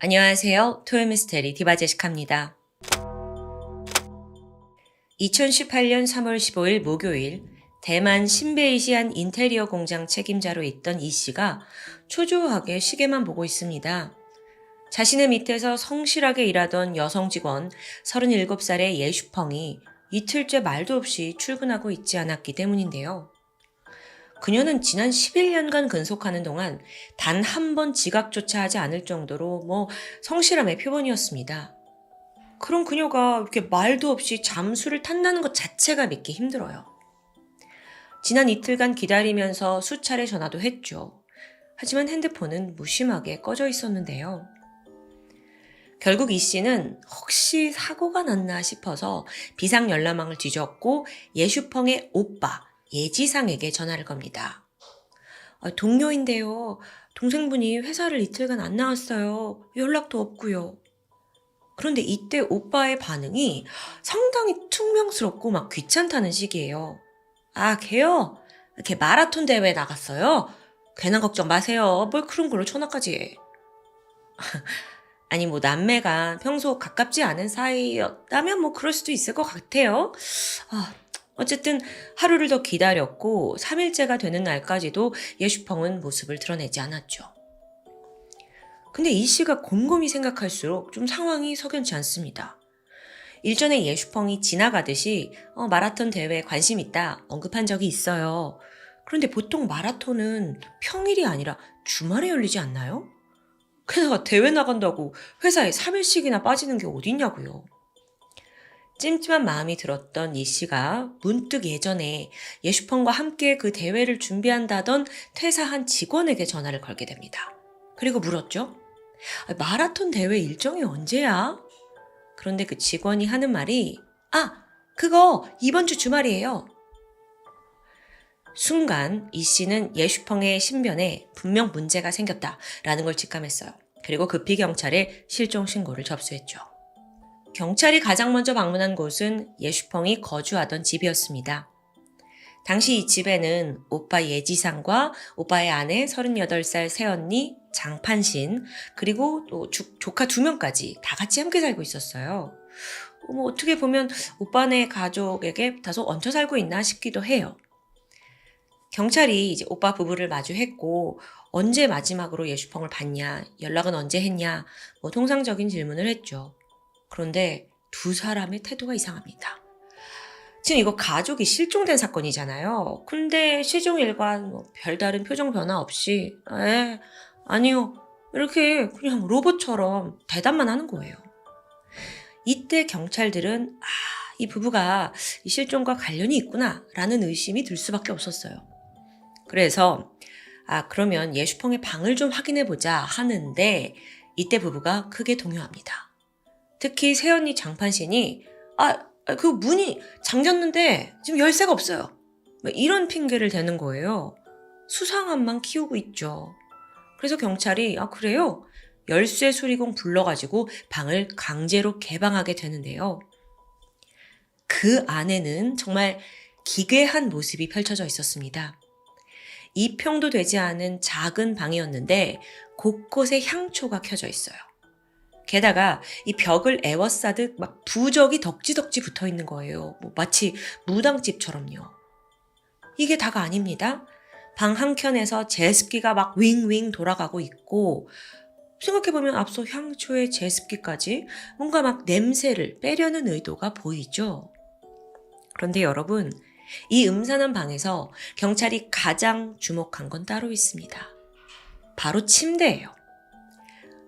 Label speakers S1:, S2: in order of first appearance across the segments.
S1: 안녕하세요. 토요미스테리 디바제시카입니다. 2018년 3월 15일 목요일 대만 신베이시안 인테리어 공장 책임자로 있던 이 씨가 초조하게 시계만 보고 있습니다. 자신의 밑에서 성실하게 일하던 여성 직원 37살의 예슈펑이 이틀째 말도 없이 출근하고 있지 않았기 때문인데요. 그녀는 지난 11년간 근속하는 동안 단 한 번 지각조차 하지 않을 정도로 성실함의 표본이었습니다. 그런 그녀가 이렇게 말도 없이 잠수를 탄다는 것 자체가 믿기 힘들어요. 지난 이틀간 기다리면서 수차례 전화도 했죠. 하지만 핸드폰은 무심하게 꺼져 있었는데요. 결국 이 씨는 혹시 사고가 났나 싶어서 비상연락망을 뒤졌고 예슈펑의 오빠 예지상에게 전화를 겁니다. 동료인데요. 동생분이 회사를 이틀간 안 나왔어요. 연락도 없고요. 그런데 이때 오빠의 반응이 상당히 퉁명스럽고 막 귀찮다는 식이에요. 걔요? 걔 마라톤 대회 나갔어요? 괜한 걱정 마세요. 뭘 그런 걸로 전화까지 해. 아니 남매가 평소 가깝지 않은 사이였다면 그럴 수도 있을 것 같아요. 어쨌든 하루를 더 기다렸고 3일째가 되는 날까지도 예슈펑은 모습을 드러내지 않았죠. 근데 이 씨가 곰곰이 생각할수록 좀 상황이 석연치 않습니다. 일전에 예슈펑이 지나가듯이 마라톤 대회에 관심 있다 언급한 적이 있어요. 그런데 보통 마라톤은 평일이 아니라 주말에 열리지 않나요? 게다가 대회 나간다고 회사에 3일씩이나 빠지는 게 어딨냐고요. 찜찜한 마음이 들었던 이 씨가 문득 예전에 예슈펑과 함께 그 대회를 준비한다던 퇴사한 직원에게 전화를 걸게 됩니다. 그리고 물었죠. 마라톤 대회 일정이 언제야? 그런데 그 직원이 하는 말이 그거 이번 주 주말이에요. 순간 이 씨는 예슈펑의 신변에 분명 문제가 생겼다라는 걸 직감했어요. 그리고 급히 경찰에 실종 신고를 접수했죠. 경찰이 가장 먼저 방문한 곳은 예슈펑이 거주하던 집이었습니다. 당시 이 집에는 오빠 예지상과 오빠의 아내 38살 새언니 장판신 그리고 또 조카 2명까지 다 같이 함께 살고 있었어요. 어떻게 보면 오빠네 가족에게 다소 얹혀 살고 있나 싶기도 해요. 경찰이 이제 오빠 부부를 마주했고 언제 마지막으로 예슈펑을 봤냐, 연락은 언제 했냐, 통상적인 질문을 했죠. 그런데 두 사람의 태도가 이상합니다. 지금 이거 가족이 실종된 사건이잖아요. 근데 시종일관 별다른 표정 변화 없이 아니요 이렇게 그냥 로봇처럼 대답만 하는 거예요. 이때 경찰들은 이 부부가 이 실종과 관련이 있구나 라는 의심이 들 수밖에 없었어요. 그래서 그러면 예슈펑의 방을 좀 확인해보자 하는데 이때 부부가 크게 동요합니다. 특히 새언니 장판신이 그 문이 잠겼는데 지금 열쇠가 없어요. 이런 핑계를 대는 거예요. 수상함만 키우고 있죠. 그래서 경찰이 그래요? 열쇠 수리공 불러가지고 방을 강제로 개방하게 되는데요. 그 안에는 정말 기괴한 모습이 펼쳐져 있었습니다. 2평도 되지 않은 작은 방이었는데 곳곳에 향초가 켜져 있어요. 게다가 이 벽을 에워싸듯 부적이 덕지덕지 붙어 있는 거예요. 마치 무당집처럼요. 이게 다가 아닙니다. 방 한켠에서 제습기가 윙윙 돌아가고 있고 생각해보면 앞서 향초의 제습기까지 뭔가 냄새를 빼려는 의도가 보이죠. 그런데 여러분, 이 음산한 방에서 경찰이 가장 주목한 건 따로 있습니다. 바로 침대예요.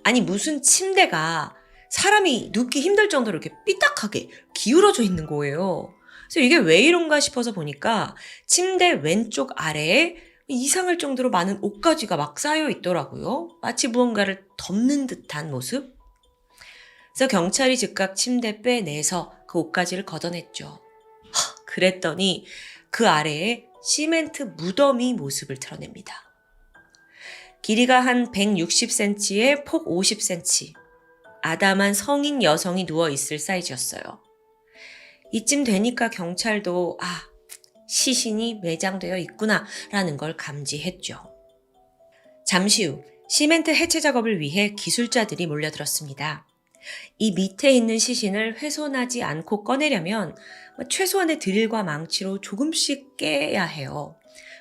S1: 아니 무슨 침대가 사람이 눕기 힘들 정도로 이렇게 삐딱하게 기울어져 있는 거예요. 그래서 이게 왜 이런가 싶어서 보니까 침대 왼쪽 아래에 이상할 정도로 많은 옷가지가 쌓여 있더라고요. 마치 무언가를 덮는 듯한 모습. 그래서 경찰이 즉각 침대 빼내서 그 옷가지를 걷어냈죠. 그랬더니 그 아래에 시멘트 무더미 모습을 드러냅니다. 길이가 한 160cm에 폭 50cm. 아담한 성인 여성이 누워있을 사이즈였어요. 이쯤 되니까 경찰도 시신이 매장되어 있구나라는 걸 감지했죠. 잠시 후 시멘트 해체 작업을 위해 기술자들이 몰려들었습니다. 이 밑에 있는 시신을 훼손하지 않고 꺼내려면 최소한의 드릴과 망치로 조금씩 깨야 해요.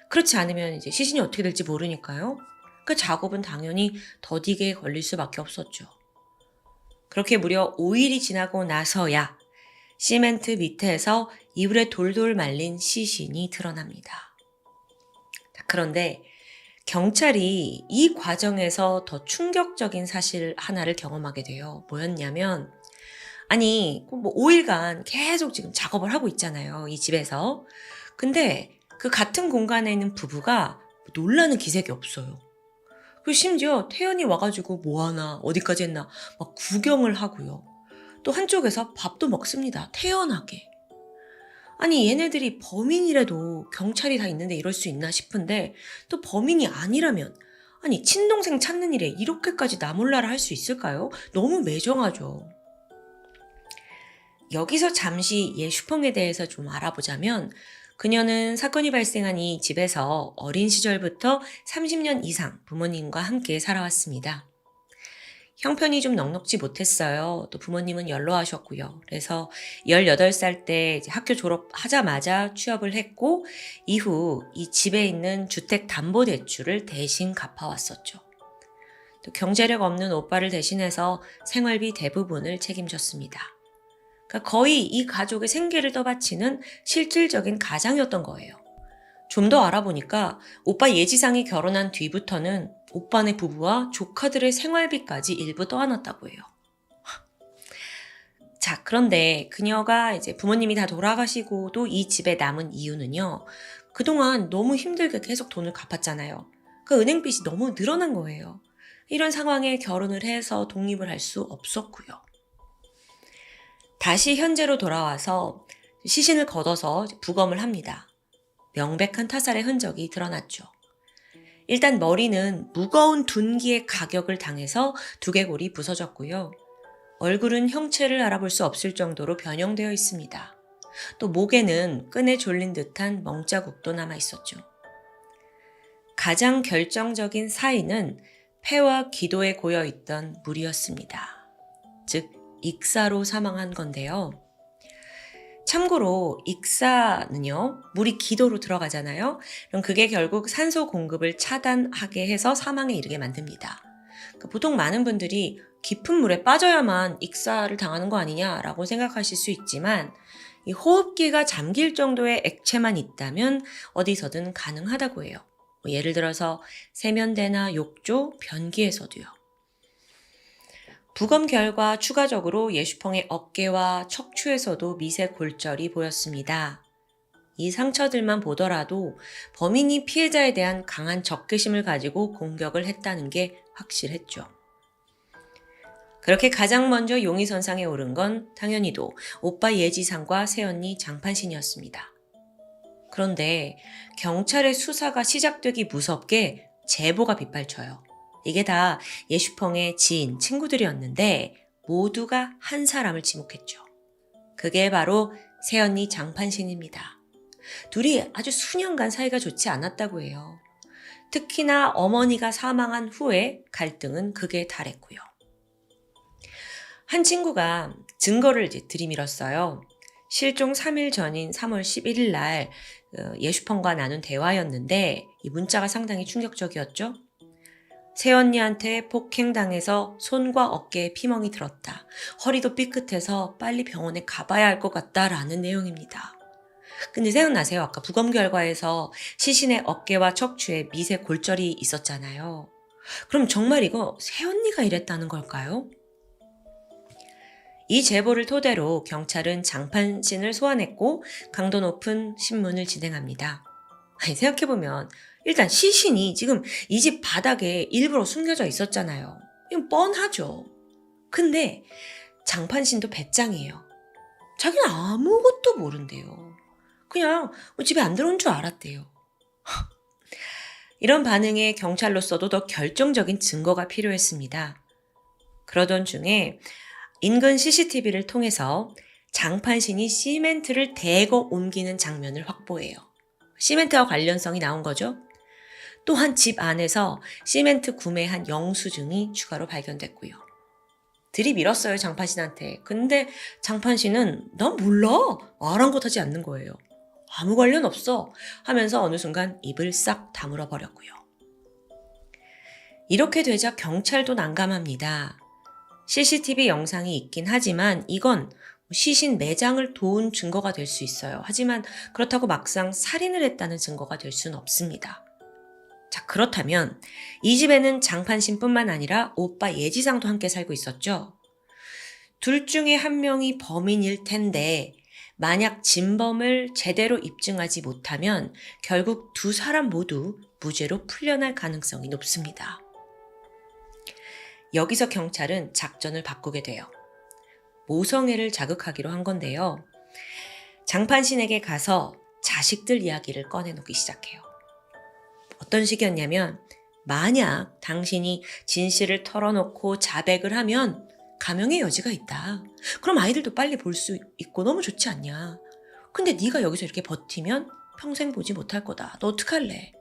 S1: 그렇지 않으면 이제 시신이 어떻게 될지 모르니까요. 그 작업은 당연히 더디게 걸릴 수밖에 없었죠. 그렇게 무려 5일이 지나고 나서야 시멘트 밑에서 이불에 돌돌 말린 시신이 드러납니다. 그런데 경찰이 이 과정에서 더 충격적인 사실 하나를 경험하게 돼요. 뭐였냐면, 아니, 5일간 계속 지금 작업을 하고 있잖아요. 이 집에서. 근데 그 같은 공간에 있는 부부가 놀라는 기색이 없어요. 그리고 심지어 태연이 와가지고 뭐하나, 어디까지 했나, 막 구경을 하고요. 또 한쪽에서 밥도 먹습니다. 태연하게. 아니 얘네들이 범인이라도 경찰이 다 있는데 이럴 수 있나 싶은데 또 범인이 아니라면 아니 친동생 찾는 일에 이렇게까지 나몰라라 할 수 있을까요? 너무 매정하죠. 여기서 잠시 예슈펑에 대해서 좀 알아보자면 그녀는 사건이 발생한 이 집에서 어린 시절부터 30년 이상 부모님과 함께 살아왔습니다. 형편이 좀 넉넉지 못했어요. 또 부모님은 연로하셨고요. 그래서 18살 때 이제 학교 졸업하자마자 취업을 했고 이후 이 집에 있는 주택담보대출을 대신 갚아왔었죠. 또 경제력 없는 오빠를 대신해서 생활비 대부분을 책임졌습니다. 그러니까 거의 이 가족의 생계를 떠받치는 실질적인 가장이었던 거예요. 좀 더 알아보니까 오빠 예지상이 결혼한 뒤부터는 오빠네 부부와 조카들의 생활비까지 일부 떠안았다고 해요. 자, 그런데 그녀가 이제 부모님이 다 돌아가시고도 이 집에 남은 이유는요. 그동안 너무 힘들게 계속 돈을 갚았잖아요. 그 은행빚이 너무 늘어난 거예요. 이런 상황에 결혼을 해서 독립을 할 수 없었고요. 다시 현재로 돌아와서 시신을 걷어서 부검을 합니다. 명백한 타살의 흔적이 드러났죠. 일단 머리는 무거운 둔기의 가격을 당해서 두개골이 부서졌고요. 얼굴은 형체를 알아볼 수 없을 정도로 변형되어 있습니다. 또 목에는 끈에 졸린 듯한 멍자국도 남아 있었죠. 가장 결정적인 사인은 폐와 기도에 고여있던 물이었습니다. 즉 익사로 사망한 건데요. 참고로 익사는요, 물이 기도로 들어가잖아요. 그럼 그게 결국 산소 공급을 차단하게 해서 사망에 이르게 만듭니다. 보통 많은 분들이 깊은 물에 빠져야만 익사를 당하는 거 아니냐라고 생각하실 수 있지만 이 호흡기가 잠길 정도의 액체만 있다면 어디서든 가능하다고 해요. 예를 들어서 세면대나 욕조, 변기에서도요. 부검 결과 추가적으로 예슈펑의 어깨와 척추에서도 미세 골절이 보였습니다. 이 상처들만 보더라도 범인이 피해자에 대한 강한 적개심을 가지고 공격을 했다는 게 확실했죠. 그렇게 가장 먼저 용의선상에 오른 건 당연히도 오빠 예지상과 새언니 장판신이었습니다. 그런데 경찰의 수사가 시작되기 무섭게 제보가 빗발쳐요. 이게 다 예슈펑의 지인, 친구들이었는데 모두가 한 사람을 지목했죠. 그게 바로 새언니 장판신입니다. 둘이 아주 수년간 사이가 좋지 않았다고 해요. 특히나 어머니가 사망한 후에 갈등은 극에 달했고요. 한 친구가 증거를 이제 들이밀었어요. 실종 3일 전인 3월 11일 날 예슈펑과 나눈 대화였는데 이 문자가 상당히 충격적이었죠. 새언니한테 폭행당해서 손과 어깨에 피멍이 들었다. 허리도 삐끗해서 빨리 병원에 가봐야 할 것 같다라는 내용입니다. 근데 생각나세요? 아까 부검 결과에서 시신의 어깨와 척추에 미세 골절이 있었잖아요. 그럼 정말 이거 새언니가 이랬다는 걸까요? 이 제보를 토대로 경찰은 장판신을 소환했고 강도 높은 신문을 진행합니다. 생각해보면 일단 시신이 지금 이 집 바닥에 일부러 숨겨져 있었잖아요. 이건 뻔하죠. 근데 장판신도 배짱이에요. 자기는 아무것도 모른대요. 그냥 집에 안 들어온 줄 알았대요. 이런 반응에 경찰로서도 더 결정적인 증거가 필요했습니다. 그러던 중에 인근 CCTV를 통해서 장판신이 시멘트를 대거 옮기는 장면을 확보해요. 시멘트와 관련성이 나온 거죠. 또한 집 안에서 시멘트 구매한 영수증이 추가로 발견됐고요. 들이밀었어요, 장판신한테. 근데 장판신은 난 몰라. 아랑곳하지 않는 거예요. 아무 관련 없어 하면서 어느 순간 입을 싹 다물어 버렸고요. 이렇게 되자 경찰도 난감합니다. CCTV 영상이 있긴 하지만 이건 시신 매장을 도운 증거가 될 수 있어요. 하지만 그렇다고 막상 살인을 했다는 증거가 될 수는 없습니다. 자, 그렇다면 이 집에는 장판신뿐만 아니라 오빠 예지상도 함께 살고 있었죠. 둘 중에 한 명이 범인일 텐데 만약 진범을 제대로 입증하지 못하면 결국 두 사람 모두 무죄로 풀려날 가능성이 높습니다. 여기서 경찰은 작전을 바꾸게 돼요. 모성애를 자극하기로 한 건데요. 장판신에게 가서 자식들 이야기를 꺼내놓기 시작해요. 어떤 식이었냐면 만약 당신이 진실을 털어놓고 자백을 하면 감형의 여지가 있다. 그럼 아이들도 빨리 볼 수 있고 너무 좋지 않냐. 근데 네가 여기서 이렇게 버티면 평생 보지 못할 거다. 너 어떡할래?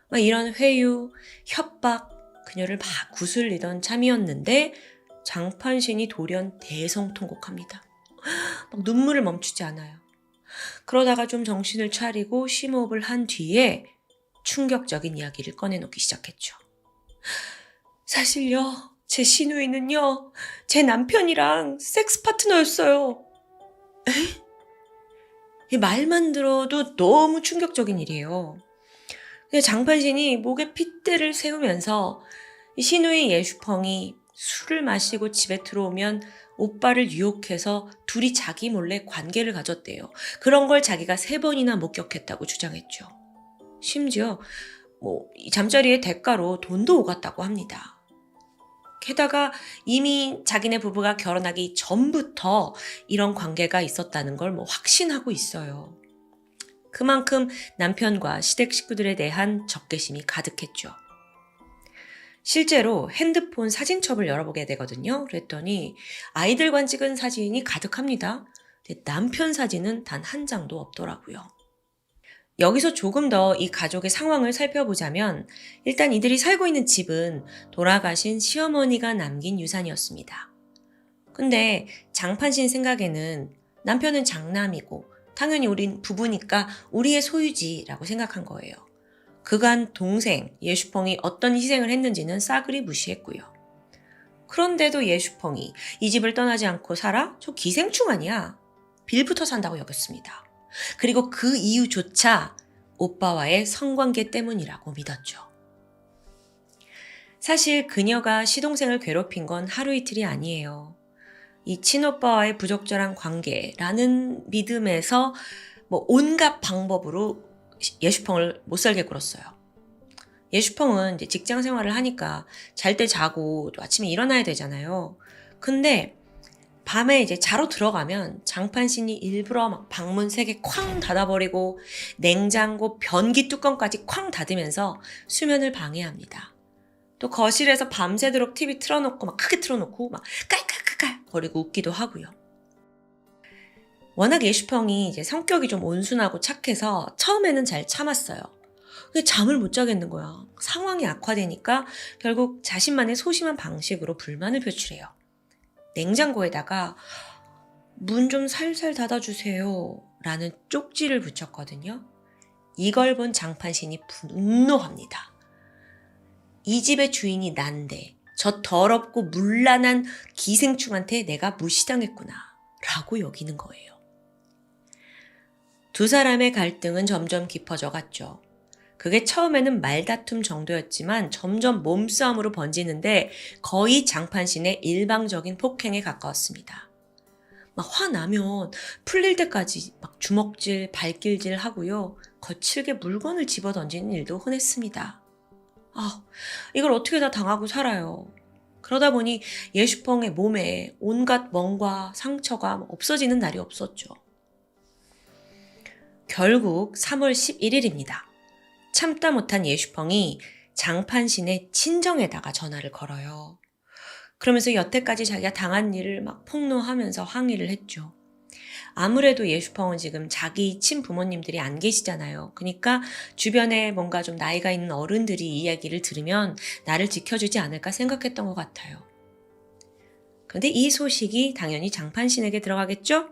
S1: 막 이런 회유, 협박, 그녀를 막 구슬리던 참이었는데 장판신이 돌연 대성통곡합니다. 막 눈물을 멈추지 않아요. 그러다가 좀 정신을 차리고 심호흡을 한 뒤에 충격적인 이야기를 꺼내놓기 시작했죠. 사실요, 제 시누이는요, 제 남편이랑 섹스 파트너였어요. 에? 이 말만 들어도 너무 충격적인 일이에요. 근데 장판신이 목에 핏대를 세우면서 이 시누이 예슈펑이 술을 마시고 집에 들어오면 오빠를 유혹해서 둘이 자기 몰래 관계를 가졌대요. 그런 걸 자기가 3번이나 목격했다고 주장했죠. 심지어 이 잠자리의 대가로 돈도 오갔다고 합니다. 게다가 이미 자기네 부부가 결혼하기 전부터 이런 관계가 있었다는 걸 확신하고 있어요. 그만큼 남편과 시댁 식구들에 대한 적개심이 가득했죠. 실제로 핸드폰 사진첩을 열어보게 되거든요. 그랬더니 아이들과 찍은 사진이 가득합니다. 근데 남편 사진은 단 한 장도 없더라고요. 여기서 조금 더 이 가족의 상황을 살펴보자면 일단 이들이 살고 있는 집은 돌아가신 시어머니가 남긴 유산이었습니다. 근데 장판신 생각에는 남편은 장남이고 당연히 우린 부부니까 우리의 소유지라고 생각한 거예요. 그간 동생 예슈펑이 어떤 희생을 했는지는 싸그리 무시했고요. 그런데도 예슈펑이 이 집을 떠나지 않고 살아? 저 기생충 아니야? 빌부터 산다고 여겼습니다. 그리고 그 이유조차 오빠와의 성관계 때문이라고 믿었죠. 사실 그녀가 시동생을 괴롭힌 건 하루 이틀이 아니에요. 이 친오빠와의 부적절한 관계라는 믿음에서 온갖 방법으로 예슈펑을 못 살게 굴었어요. 예슈펑은 이제 직장 생활을 하니까 잘 때 자고 또 아침에 일어나야 되잖아요. 근데 밤에 이제 자러 들어가면 장판신이 일부러 막 방문 3개 쾅 닫아버리고 냉장고 변기 뚜껑까지 쾅 닫으면서 수면을 방해합니다. 또 거실에서 밤새도록 TV 틀어놓고 막 크게 틀어놓고 막 깔깔깔깔 거리고 웃기도 하고요. 워낙 예슈펑이 이제 성격이 좀 온순하고 착해서 처음에는 잘 참았어요. 근데 잠을 못 자겠는 거야. 상황이 악화되니까 결국 자신만의 소심한 방식으로 불만을 표출해요. 냉장고에다가 문 좀 살살 닫아주세요 라는 쪽지를 붙였거든요. 이걸 본 장판신이 분노합니다. 이 집의 주인이 난데 저 더럽고 문란한 기생충한테 내가 무시당했구나 라고 여기는 거예요. 두 사람의 갈등은 점점 깊어져 갔죠. 그게 처음에는 말다툼 정도였지만 점점 몸싸움으로 번지는데 거의 장판신의 일방적인 폭행에 가까웠습니다. 막 화나면 풀릴 때까지 막 주먹질, 발길질 하고요. 거칠게 물건을 집어던지는 일도 흔했습니다. 이걸 어떻게 다 당하고 살아요. 그러다 보니 예슈펑의 몸에 온갖 멍과 상처가 없어지는 날이 없었죠. 결국 3월 11일입니다. 참다 못한 예슈펑이 장판신의 친정에다가 전화를 걸어요. 그러면서 여태까지 자기가 당한 일을 막 폭로하면서 항의를 했죠. 아무래도 예슈펑은 지금 자기 친부모님들이 안 계시잖아요. 그러니까 주변에 뭔가 좀 나이가 있는 어른들이 이 이야기를 들으면 나를 지켜주지 않을까 생각했던 것 같아요. 그런데 이 소식이 당연히 장판신에게 들어가겠죠?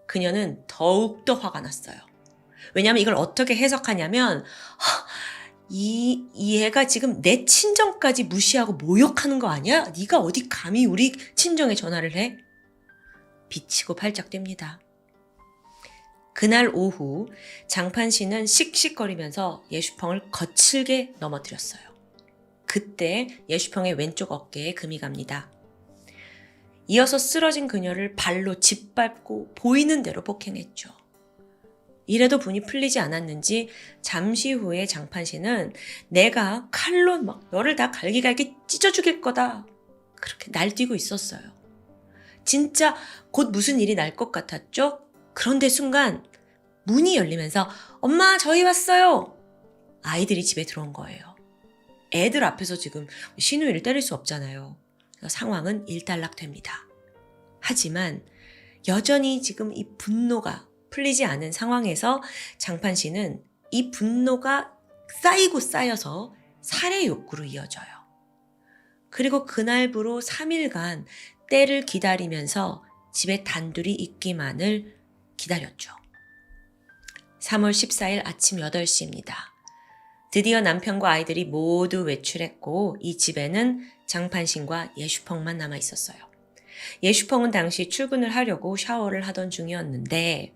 S1: 그녀는 더욱더 화가 났어요. 왜냐하면 이걸 어떻게 해석하냐면 이 애가 지금 내 친정까지 무시하고 모욕하는 거 아니야? 네가 어디 감히 우리 친정에 전화를 해? 비치고 팔짝 뜁니다. 그날 오후 장판신은 씩씩거리면서 예슈펑을 거칠게 넘어뜨렸어요. 그때 예슈펑의 왼쪽 어깨에 금이 갑니다. 이어서 쓰러진 그녀를 발로 짓밟고 보이는 대로 폭행했죠. 이래도 분이 풀리지 않았는지 잠시 후에 장판신은 내가 칼로 막 너를 다 갈기갈기 찢어 죽일 거다. 그렇게 날뛰고 있었어요. 진짜 곧 무슨 일이 날 것 같았죠? 그런데 순간 문이 열리면서 엄마 저희 왔어요. 아이들이 집에 들어온 거예요. 애들 앞에서 지금 시누이를 때릴 수 없잖아요. 상황은 일단락됩니다. 하지만 여전히 지금 이 분노가 풀리지 않은 상황에서 장판신은 이 분노가 쌓이고 쌓여서 살해 욕구로 이어져요. 그리고 그날부로 3일간 때를 기다리면서 집에 단둘이 있기만을 기다렸죠. 3월 14일 아침 8시입니다. 드디어 남편과 아이들이 모두 외출했고 이 집에는 장판신과 예슈펑만 남아 있었어요. 예슈펑은 당시 출근을 하려고 샤워를 하던 중이었는데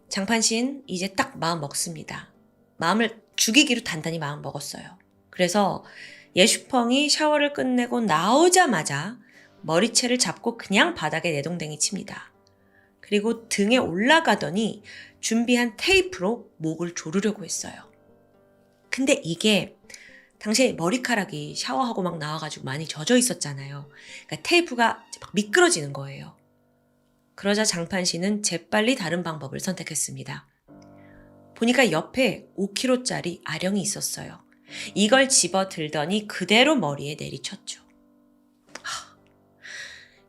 S1: 장판신 이제 딱 마음 먹습니다. 마음을 죽이기로 단단히 마음 먹었어요. 그래서 예슈펑이 샤워를 끝내고 나오자마자 머리채를 잡고 그냥 바닥에 내동댕이 칩니다. 그리고 등에 올라가더니 준비한 테이프로 목을 조르려고 했어요. 근데 이게 당시에 머리카락이 샤워하고 막 나와가지고 많이 젖어 있었잖아요. 그러니까 테이프가 막 미끄러지는 거예요. 그러자 장판신은 재빨리 다른 방법을 선택했습니다. 보니까 옆에 5kg짜리 아령이 있었어요. 이걸 집어 들더니 그대로 머리에 내리쳤죠.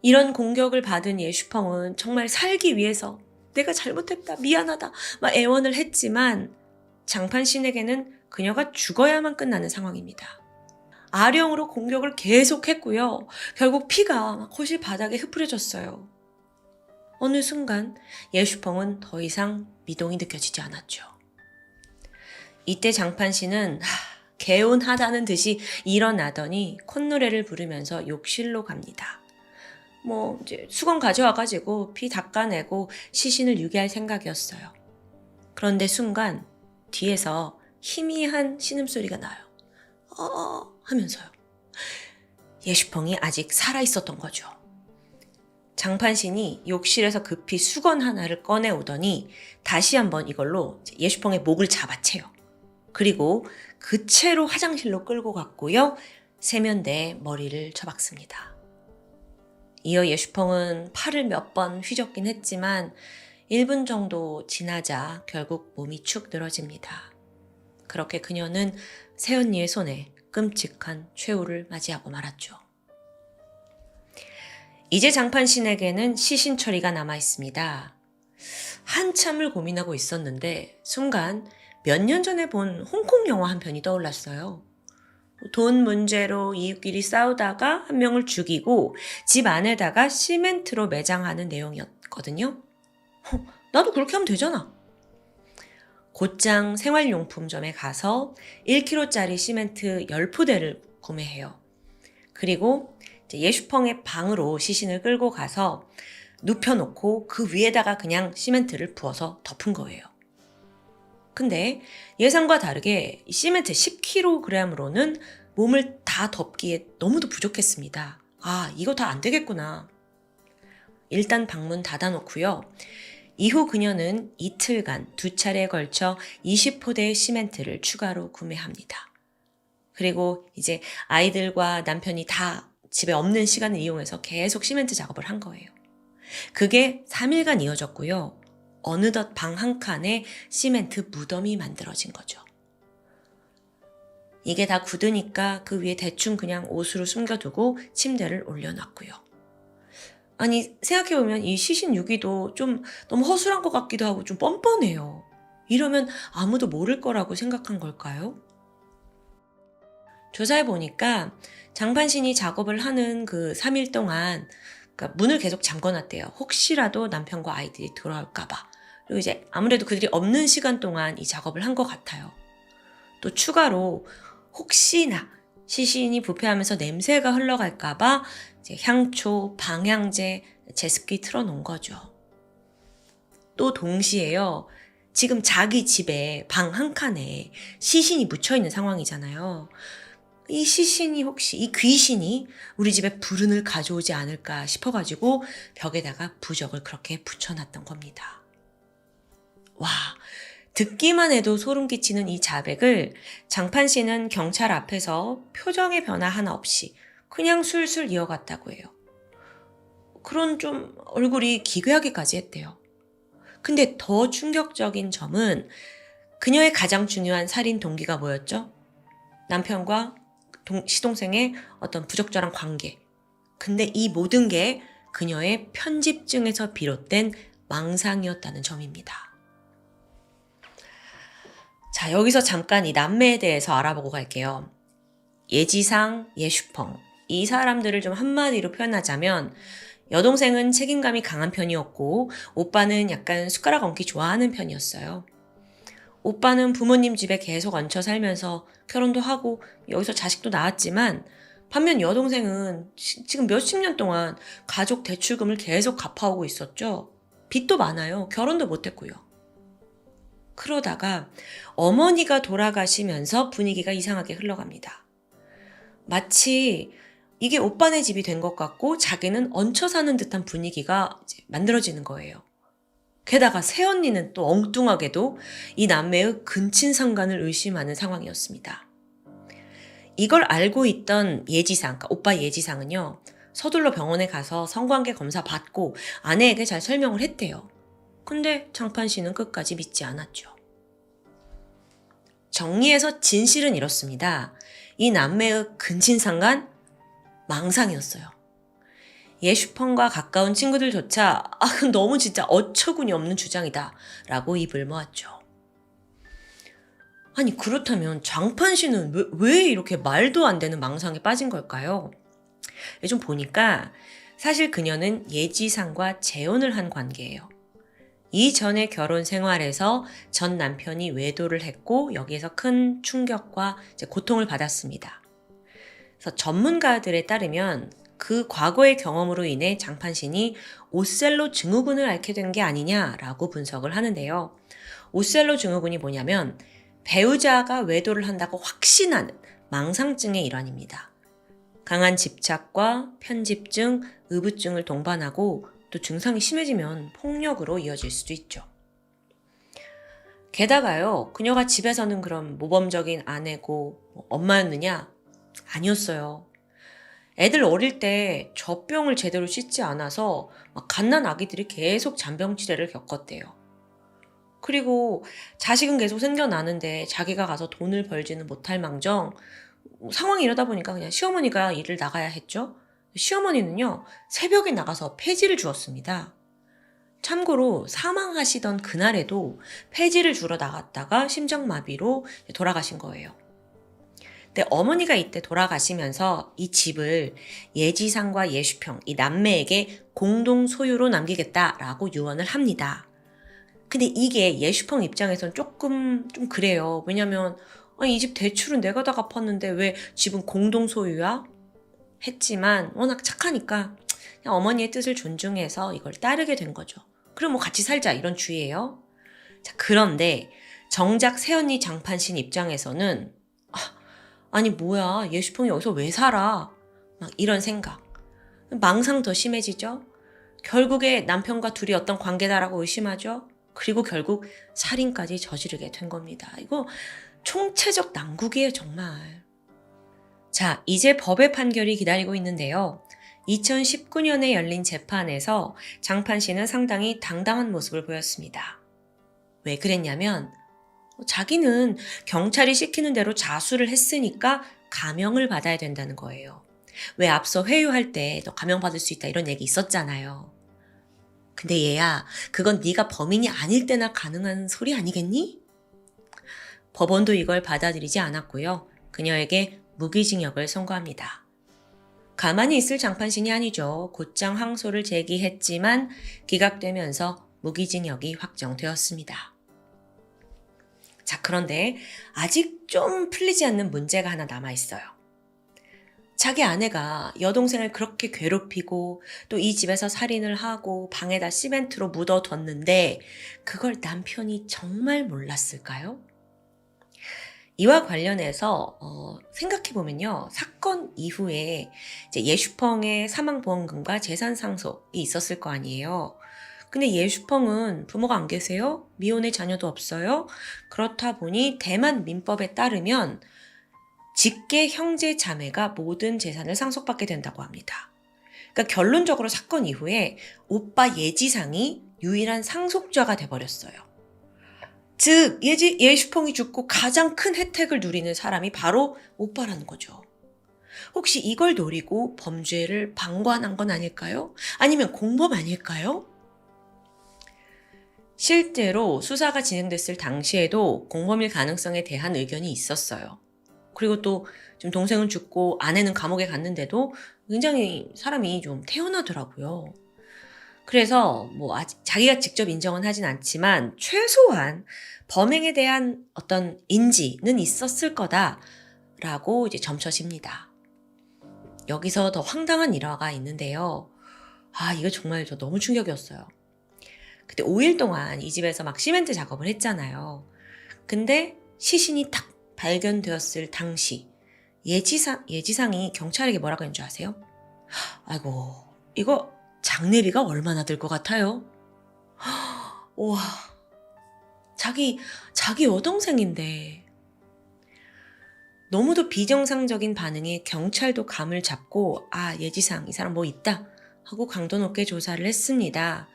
S1: 이런 공격을 받은 예슈펑은 정말 살기 위해서 내가 잘못했다, 미안하다 막 애원을 했지만 장판신에게는 그녀가 죽어야만 끝나는 상황입니다. 아령으로 공격을 계속했고요. 결국 피가 막 거실 바닥에 흩뿌려졌어요. 어느 순간 예슈펑은 더 이상 미동이 느껴지지 않았죠. 이때 장판신은 개운하다는 듯이 일어나더니 콧노래를 부르면서 욕실로 갑니다. 이제 수건 가져와가지고 피 닦아내고 시신을 유기할 생각이었어요. 그런데 순간 뒤에서 희미한 신음소리가 나요. 하면서요. 예슈펑이 아직 살아있었던 거죠. 장판신이 욕실에서 급히 수건 하나를 꺼내오더니 다시 한번 이걸로 예슈펑의 목을 잡아채요. 그리고 그 채로 화장실로 끌고 갔고요. 세면대에 머리를 쳐박습니다. 이어 예슈펑은 팔을 몇 번 휘젓긴 했지만 1분 정도 지나자 결국 몸이 축 늘어집니다. 그렇게 그녀는 새언니의 손에 끔찍한 최후를 맞이하고 말았죠. 이제 장판신에게는 시신 처리가 남아 있습니다. 한참을 고민하고 있었는데 순간 몇 년 전에 본 홍콩 영화 한 편이 떠올랐어요. 돈 문제로 이웃끼리 싸우다가 한 명을 죽이고 집 안에다가 시멘트로 매장하는 내용이었거든요. 나도 그렇게 하면 되잖아. 곧장 생활용품점에 가서 1kg짜리 시멘트 10포대를 구매해요. 그리고 예슈펑의 방으로 시신을 끌고 가서 눕혀놓고 그 위에다가 그냥 시멘트를 부어서 덮은 거예요. 근데 예상과 다르게 시멘트 10kg으로는 몸을 다 덮기에 너무도 부족했습니다. 이거 다 안 되겠구나. 일단 방문 닫아놓고요. 이후 그녀는 이틀간 2차례에 걸쳐 20포대의 시멘트를 추가로 구매합니다. 그리고 이제 아이들과 남편이 다 집에 없는 시간을 이용해서 계속 시멘트 작업을 한 거예요. 그게 3일간 이어졌고요. 어느덧 방 한 칸에 시멘트 무덤이 만들어진 거죠. 이게 다 굳으니까 그 위에 대충 그냥 옷으로 숨겨두고 침대를 올려놨고요. 아니, 생각해보면 이 시신 유기도 좀 너무 허술한 것 같기도 하고 좀 뻔뻔해요. 이러면 아무도 모를 거라고 생각한 걸까요? 조사해보니까 장판신이 작업을 하는 그 3일 동안 그러니까 문을 계속 잠궈놨대요. 혹시라도 남편과 아이들이 돌아올까봐. 그리고 이제 아무래도 그들이 없는 시간 동안 이 작업을 한 것 같아요. 또 추가로 혹시나 시신이 부패하면서 냄새가 흘러갈까봐 이제 향초, 방향제, 제습기 틀어놓은 거죠. 또 동시에요. 지금 자기 집에 방 한 칸에 시신이 묻혀있는 상황이잖아요. 이 시신이 혹시 이 귀신이 우리 집에 불운을 가져오지 않을까 싶어가지고 벽에다가 부적을 그렇게 붙여놨던 겁니다. 와, 듣기만 해도 소름 끼치는 이 자백을 장판 씨는 경찰 앞에서 표정의 변화 하나 없이 그냥 술술 이어갔다고 해요. 그런 좀 얼굴이 기괴하게까지 했대요. 근데 더 충격적인 점은 그녀의 가장 중요한 살인 동기가 뭐였죠? 남편과 시동생의 어떤 부적절한 관계. 근데 이 모든 게 그녀의 편집증에서 비롯된 망상이었다는 점입니다. 자, 여기서 잠깐 이 남매에 대해서 알아보고 갈게요. 예지상, 예슈펑. 이 사람들을 좀 한마디로 표현하자면 여동생은 책임감이 강한 편이었고 오빠는 약간 숟가락 얹기 좋아하는 편이었어요. 오빠는 부모님 집에 계속 얹혀 살면서 결혼도 하고 여기서 자식도 낳았지만 반면 여동생은 지금 몇십 년 동안 가족 대출금을 계속 갚아오고 있었죠. 빚도 많아요. 결혼도 못했고요. 그러다가 어머니가 돌아가시면서 분위기가 이상하게 흘러갑니다. 마치 이게 오빠네 집이 된 것 같고 자기는 얹혀 사는 듯한 분위기가 이제 만들어지는 거예요. 게다가 새언니는 또 엉뚱하게도 이 남매의 근친상간을 의심하는 상황이었습니다. 이걸 알고 있던 예지상, 그러니까 오빠 예지상은요. 서둘러 병원에 가서 성관계 검사 받고 아내에게 잘 설명을 했대요. 근데 장판 씨는 끝까지 믿지 않았죠. 정리해서 진실은 이렇습니다. 이 남매의 근친상간 망상이었어요. 예슈펑과 가까운 친구들조차 너무 진짜 어처구니 없는 주장이다 라고 입을 모았죠. 아니 그렇다면 장판 씨는 왜 이렇게 말도 안 되는 망상에 빠진 걸까요? 좀 보니까 사실 그녀는 예지상과 재혼을 한 관계예요. 이전의 결혼 생활에서 전 남편이 외도를 했고 여기에서 큰 충격과 이제 고통을 받았습니다. 그래서 전문가들에 따르면 그 과거의 경험으로 인해 장판신이 오셀로 증후군을 앓게 된 게 아니냐라고 분석을 하는데요. 오셀로 증후군이 뭐냐면 배우자가 외도를 한다고 확신하는 망상증의 일환입니다. 강한 집착과 편집증, 의부증을 동반하고 또 증상이 심해지면 폭력으로 이어질 수도 있죠. 게다가요, 그녀가 집에서는 그런 모범적인 아내고 엄마였느냐? 아니었어요. 애들 어릴 때 젖병을 제대로 씻지 않아서 갓난 아기들이 계속 잔병치레를 겪었대요. 그리고 자식은 계속 생겨나는데 자기가 가서 돈을 벌지는 못할 망정 상황이 이러다 보니까 그냥 시어머니가 일을 나가야 했죠. 시어머니는요 새벽에 나가서 폐지를 주었습니다. 참고로 사망하시던 그날에도 폐지를 주러 나갔다가 심장마비로 돌아가신 거예요. 근데 어머니가 이때 돌아가시면서 이 집을 예지상과 예슈평, 이 남매에게 공동 소유로 남기겠다라고 유언을 합니다. 근데 이게 예슈펑 입장에선 조금 좀 그래요. 왜냐면 이 집 대출은 내가 다 갚았는데 왜 집은 공동 소유야? 했지만 워낙 착하니까 그냥 어머니의 뜻을 존중해서 이걸 따르게 된 거죠. 그럼 뭐 같이 살자 이런 주의예요. 자, 그런데 정작 새언니 장판신 입장에서는 아니 뭐야 예슈펑이 여기서 왜 살아? 막 이런 생각. 망상 더 심해지죠. 결국에 남편과 둘이 어떤 관계다라고 의심하죠. 그리고 결국 살인까지 저지르게 된 겁니다. 이거 총체적 난국이에요, 정말. 자, 이제 법의 판결이 기다리고 있는데요. 2019년에 열린 재판에서 장판 씨는 상당히 당당한 모습을 보였습니다. 왜 그랬냐면 자기는 경찰이 시키는 대로 자수를 했으니까 감형을 받아야 된다는 거예요. 왜 앞서 회유할 때 너 감형받을 수 있다 이런 얘기 있었잖아요. 근데 얘야, 그건 네가 범인이 아닐 때나 가능한 소리 아니겠니? 법원도 이걸 받아들이지 않았고요. 그녀에게 무기징역을 선고합니다. 가만히 있을 장판신이 아니죠. 곧장 항소를 제기했지만 기각되면서 무기징역이 확정되었습니다. 자, 그런데 아직 좀 풀리지 않는 문제가 하나 남아있어요. 자기 아내가 여동생을 그렇게 괴롭히고 또 이 집에서 살인을 하고 방에다 시멘트로 묻어뒀는데 그걸 남편이 정말 몰랐을까요? 이와 관련해서 생각해보면요. 사건 이후에 이제 예슈펑의 사망보험금과 재산 상속이 있었을 거 아니에요. 근데 예슈펑은 부모가 안 계세요? 미혼의 자녀도 없어요? 그렇다 보니 대만 민법에 따르면 직계 형제 자매가 모든 재산을 상속받게 된다고 합니다. 그러니까 결론적으로 사건 이후에 오빠 예지상이 유일한 상속자가 돼버렸어요. 즉 예슈펑이 죽고 가장 큰 혜택을 누리는 사람이 바로 오빠라는 거죠. 혹시 이걸 노리고 범죄를 방관한 건 아닐까요? 아니면 공범 아닐까요? 실제로 수사가 진행됐을 당시에도 공범일 가능성에 대한 의견이 있었어요. 그리고 또 지금 동생은 죽고 아내는 감옥에 갔는데도 굉장히 사람이 좀 태연하더라고요. 그래서 아직 자기가 직접 인정은 하진 않지만 최소한 범행에 대한 어떤 인지는 있었을 거다라고 이제 점쳐집니다. 여기서 더 황당한 일화가 있는데요. 이거 정말 저 너무 충격이었어요. 그때 5일 동안 이 집에서 막 시멘트 작업을 했잖아요. 근데 시신이 딱 발견되었을 당시 예지상이 경찰에게 뭐라고 했는 줄 아세요? 아이고, 이거 장례비가 얼마나 들 것 같아요? 우와, 자기 여동생인데. 너무도 비정상적인 반응에 경찰도 감을 잡고 예지상 이 사람 뭐 있다 하고 강도 높게 조사를 했습니다.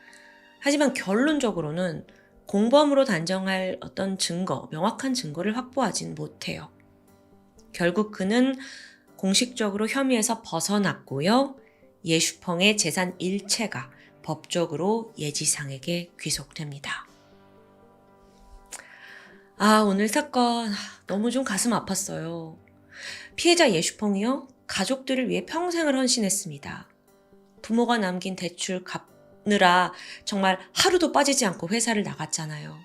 S1: 하지만 결론적으로는 공범으로 단정할 어떤 명확한 증거를 확보하진 못해요. 결국 그는 공식적으로 혐의에서 벗어났고요. 예슈펑의 재산 일체가 법적으로 예지상에게 귀속됩니다. 오늘 사건 너무 좀 가슴 아팠어요. 피해자 예슈펑이요, 가족들을 위해 평생을 헌신했습니다. 부모가 남긴 대출 갚느라 정말 하루도 빠지지 않고 회사를 나갔잖아요.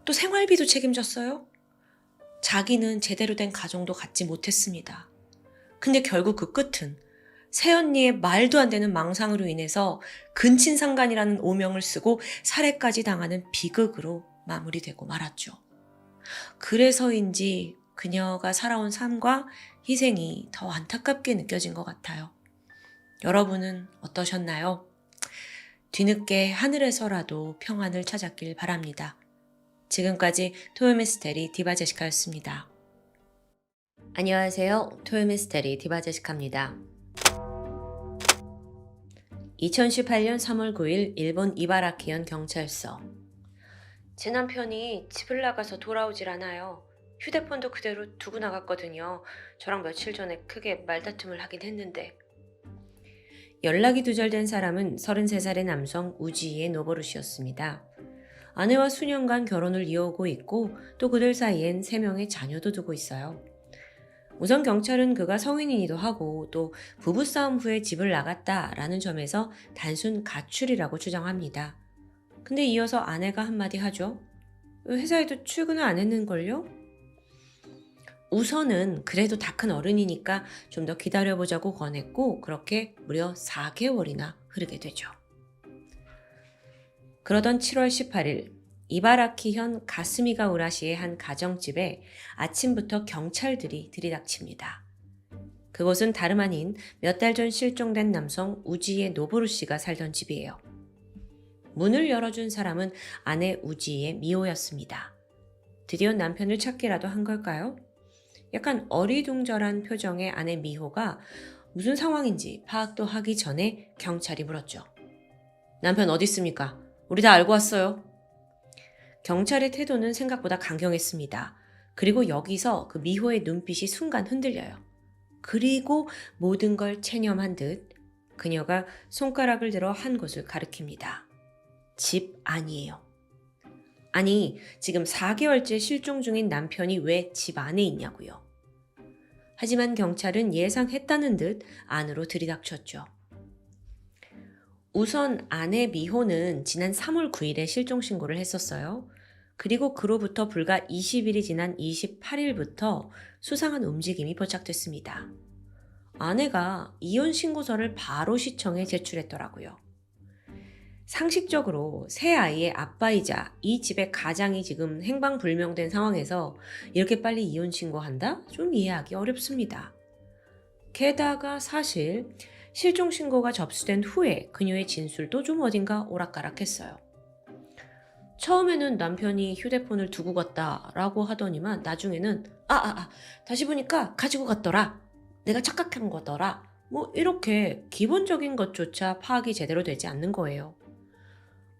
S1: 또 생활비도 책임졌어요. 자기는 제대로 된 가정도 갖지 못했습니다. 근데 결국 그 끝은 새언니의 말도 안 되는 망상으로 인해서 근친상간이라는 오명을 쓰고 살해까지 당하는 비극으로 마무리되고 말았죠. 그래서인지 그녀가 살아온 삶과 희생이 더 안타깝게 느껴진 것 같아요. 여러분은 어떠셨나요? 뒤늦게 하늘에서라도 평안을 찾았길 바랍니다. 지금까지 토요미스테리 디바제시카였습니다. 안녕하세요. 토요미스테리 디바제시카입니다. 2018년 3월 9일 일본 이바라키현 경찰서. 제 남편이 집을 나가서 돌아오질 않아요. 휴대폰도 그대로 두고 나갔거든요. 저랑 며칠 전에 크게 말다툼을 하긴 했는데. 연락이 두절된 사람은 33살의 남성 우지이의 노보루시였습니다. 아내와 수년간 결혼을 이어오고 있고 또 그들 사이엔 3명의 자녀도 두고 있어요. 우선 경찰은 그가 성인이기도 하고 또 부부싸움 후에 집을 나갔다라는 점에서 단순 가출이라고 추정합니다. 근데 이어서 아내가 한마디 하죠. 회사에도 출근을 안 했는걸요? 우선은 그래도 다 큰 어른이니까 좀 더 기다려보자고 권했고 그렇게 무려 4개월이나 흐르게 되죠. 그러던 7월 18일 이바라키현 가스미가우라시의 한 가정집에 아침부터 경찰들이 들이닥칩니다. 그곳은 다름 아닌 몇 달 전 실종된 남성 우지의 노보루 씨가 살던 집이에요. 문을 열어준 사람은 아내 우지의 미호였습니다. 드디어 남편을 찾기라도 한 걸까요? 약간 어리둥절한 표정의 아내 미호가 무슨 상황인지 파악도 하기 전에 경찰이 물었죠. 남편 어디 있습니까? 우리 다 알고 왔어요. 경찰의 태도는 생각보다 강경했습니다. 그리고 여기서 그 미호의 눈빛이 순간 흔들려요. 그리고 모든 걸 체념한 듯 그녀가 손가락을 들어 한 곳을 가리킵니다. 집 안이에요. 아니, 지금 4개월째 실종 중인 남편이 왜 집 안에 있냐고요. 하지만 경찰은 예상했다는 듯 안으로 들이닥쳤죠. 우선 아내 미호는 지난 3월 9일에 실종 신고를 했었어요. 그리고 그로부터 불과 20일이 지난 28일부터 수상한 움직임이 포착됐습니다. 아내가 이혼 신고서를 바로 시청에 제출했더라고요. 상식적으로 새 아이의 아빠이자 이 집의 가장이 지금 행방불명된 상황에서 이렇게 빨리 이혼 신고한다? 좀 이해하기 어렵습니다. 게다가 사실 실종 신고가 접수된 후에 그녀의 진술도 좀 어딘가 오락가락했어요. 처음에는 남편이 휴대폰을 두고 갔다라고 하더니만 나중에는 다시 보니까 가지고 갔더라. 내가 착각한 거더라. 뭐 이렇게 기본적인 것조차 파악이 제대로 되지 않는 거예요.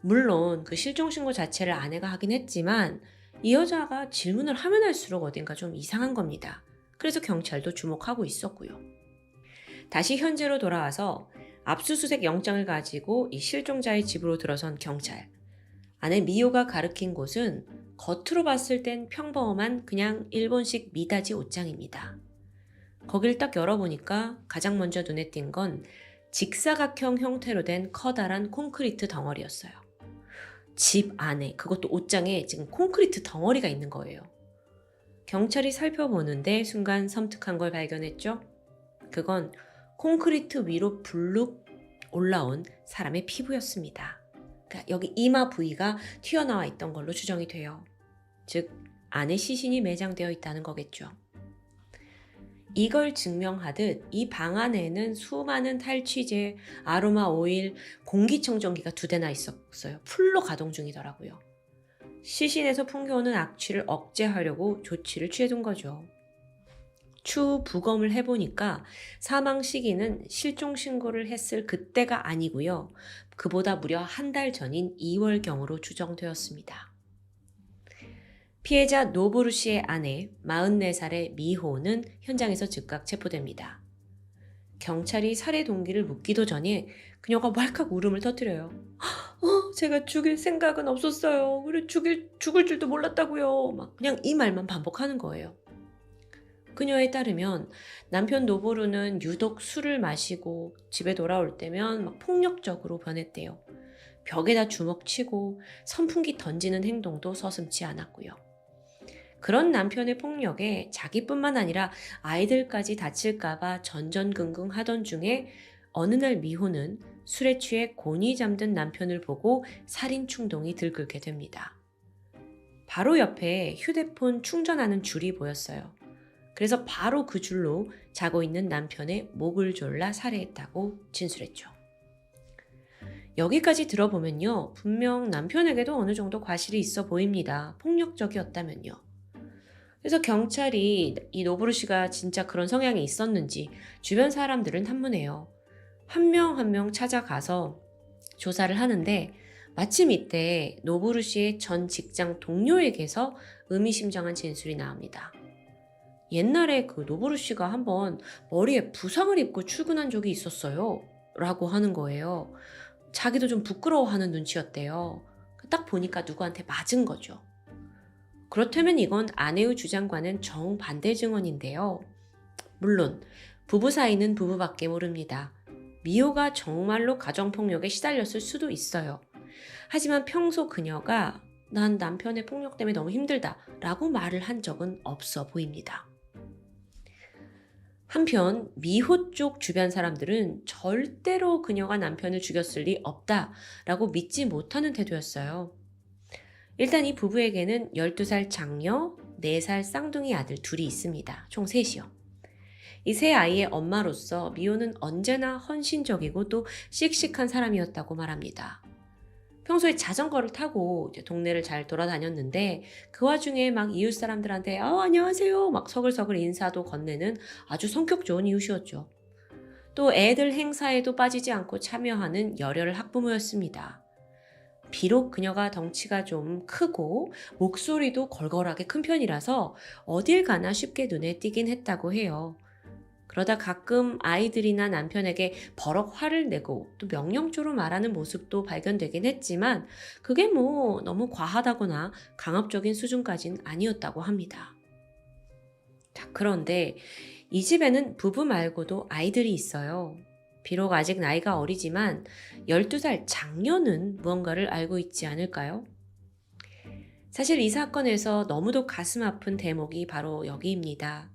S1: 물론 그 실종 신고 자체를 아내가 하긴 했지만 이 여자가 질문을 하면 할수록 어딘가 좀 이상한 겁니다. 그래서 경찰도 주목하고 있었고요. 다시 현재로 돌아와서 압수수색 영장을 가지고 이 실종자의 집으로 들어선 경찰. 아내 미호가 가리킨 곳은 겉으로 봤을 땐 평범한 그냥 일본식 미닫이 옷장입니다. 거길 딱 열어보니까 가장 먼저 눈에 띈 건 직사각형 형태로 된 커다란 콘크리트 덩어리였어요. 집 안에, 그것도 옷장에 지금 콘크리트 덩어리가 있는 거예요. 경찰이 살펴보는데 순간 섬뜩한 걸 발견했죠. 그건 콘크리트 위로 불룩 올라온 사람의 피부였습니다. 그러니까 여기 이마 부위가 튀어나와 있던 걸로 추정이 돼요. 즉, 안에 시신이 매장되어 있다는 거겠죠. 이걸 증명하듯 이 방 안에는 수많은 탈취제, 아로마 오일, 공기청정기가 2대나 있었어요. 풀로 가동 중이더라고요. 시신에서 풍겨오는 악취를 억제하려고 조치를 취해둔 거죠. 추후 부검을 해보니까 사망 시기는 실종 신고를 했을 그때가 아니고요. 그보다 무려 한 달 전인 2월경으로 추정되었습니다. 피해자 노보루 씨의 아내 44살의 미호는 현장에서 즉각 체포됩니다. 경찰이 살해 동기를 묻기도 전에 그녀가 왈칵 울음을 터뜨려요. 제가 죽일 생각은 없었어요. 그래 죽을 줄도 몰랐다고요. 막 그냥 이 말만 반복하는 거예요. 그녀에 따르면 남편 노보루는 유독 술을 마시고 집에 돌아올 때면 막 폭력적으로 변했대요. 벽에다 주먹 치고 선풍기 던지는 행동도 서슴지 않았고요. 그런 남편의 폭력에 자기뿐만 아니라 아이들까지 다칠까봐 전전긍긍 하던 중에 어느 날 미호는 술에 취해 곤히 잠든 남편을 보고 살인 충동이 들끓게 됩니다. 바로 옆에 휴대폰 충전하는 줄이 보였어요. 그래서 바로 그 줄로 자고 있는 남편의 목을 졸라 살해했다고 진술했죠. 여기까지 들어보면요. 분명 남편에게도 어느 정도 과실이 있어 보입니다. 폭력적이었다면요. 그래서 경찰이 이 노브루 씨가 진짜 그런 성향이 있었는지 주변 사람들은 탐문해요. 한 명 한 명 찾아가서 조사를 하는데 마침 이때 노브루 씨의 전 직장 동료에게서 의미심장한 진술이 나옵니다. 옛날에 그 노브루 씨가 한번 머리에 부상을 입고 출근한 적이 있었어요. 라고 하는 거예요. 자기도 좀 부끄러워하는 눈치였대요. 딱 보니까 누구한테 맞은 거죠. 그렇다면 이건 아내의 주장과는 정반대 증언인데요. 물론 부부 사이는 부부밖에 모릅니다. 미호가 정말로 가정폭력에 시달렸을 수도 있어요. 하지만 평소 그녀가 난 남편의 폭력 때문에 너무 힘들다 라고 말을 한 적은 없어 보입니다. 한편 미호 쪽 주변 사람들은 절대로 그녀가 남편을 죽였을 리 없다라고 믿지 못하는 태도였어요. 일단 이 부부에게는 12살 장녀, 4살 쌍둥이 아들 둘이 있습니다. 총 3이요. 이 세 아이의 엄마로서 미호는 언제나 헌신적이고 또 씩씩한 사람이었다고 말합니다. 평소에 자전거를 타고 이제 동네를 잘 돌아다녔는데 그 와중에 막 이웃 사람들한테 안녕하세요 막 서글서글 인사도 건네는 아주 성격 좋은 이웃이었죠. 또 애들 행사에도 빠지지 않고 참여하는 열혈 학부모였습니다. 비록 그녀가 덩치가 좀 크고 목소리도 걸걸하게 큰 편이라서 어딜 가나 쉽게 눈에 띄긴 했다고 해요. 그러다 가끔 아이들이나 남편에게 버럭 화를 내고 또 명령조로 말하는 모습도 발견되긴 했지만 그게 뭐 너무 과하다거나 강압적인 수준까진 아니었다고 합니다. 자, 그런데 이 집에는 부부 말고도 아이들이 있어요. 비록 아직 나이가 어리지만 12살 장녀는 무언가를 알고 있지 않을까요? 사실 이 사건에서 너무도 가슴 아픈 대목이 바로 여기입니다.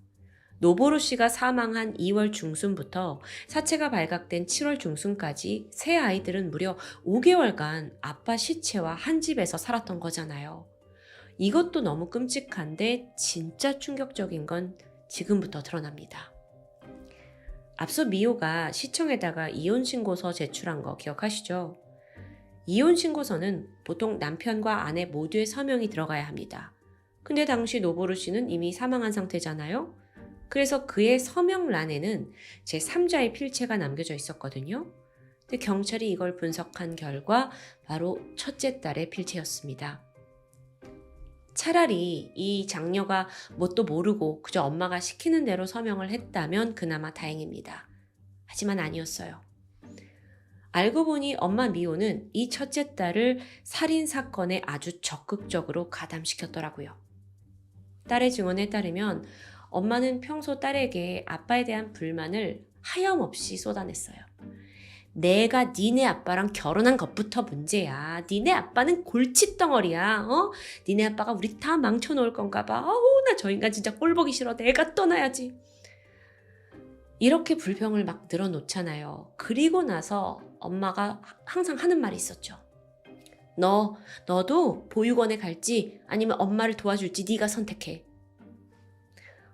S1: 노보루 씨가 사망한 2월 중순부터 사체가 발각된 7월 중순까지 세 아이들은 무려 5개월간 아빠 시체와 한 집에서 살았던 거잖아요. 이것도 너무 끔찍한데 진짜 충격적인 건 지금부터 드러납니다. 앞서 미호가 시청에다가 이혼신고서 제출한 거 기억하시죠? 이혼신고서는 보통 남편과 아내 모두의 서명이 들어가야 합니다. 근데 당시 노보루 씨는 이미 사망한 상태잖아요? 그래서 그의 서명란에는 제3자의 필체가 남겨져 있었거든요. 근데 경찰이 이걸 분석한 결과 바로 첫째 딸의 필체였습니다. 차라리 이 장녀가 뭣도 모르고 그저 엄마가 시키는 대로 서명을 했다면 그나마 다행입니다. 하지만 아니었어요. 알고 보니 엄마 미호는 이 첫째 딸을 살인사건에 아주 적극적으로 가담시켰더라고요. 딸의 증언에 따르면 엄마는 평소 딸에게 아빠에 대한 불만을 하염없이 쏟아냈어요. 내가 니네 아빠랑 결혼한 것부터 문제야. 니네 아빠는 골칫덩어리야. 니네 아빠가 우리 다 망쳐놓을 건가 봐. 아우, 나 저 인간 진짜 꼴보기 싫어. 내가 떠나야지. 이렇게 불평을 막 늘어놓잖아요. 그리고 나서 엄마가 항상 하는 말이 있었죠. 너도 보육원에 갈지 아니면 엄마를 도와줄지 네가 선택해.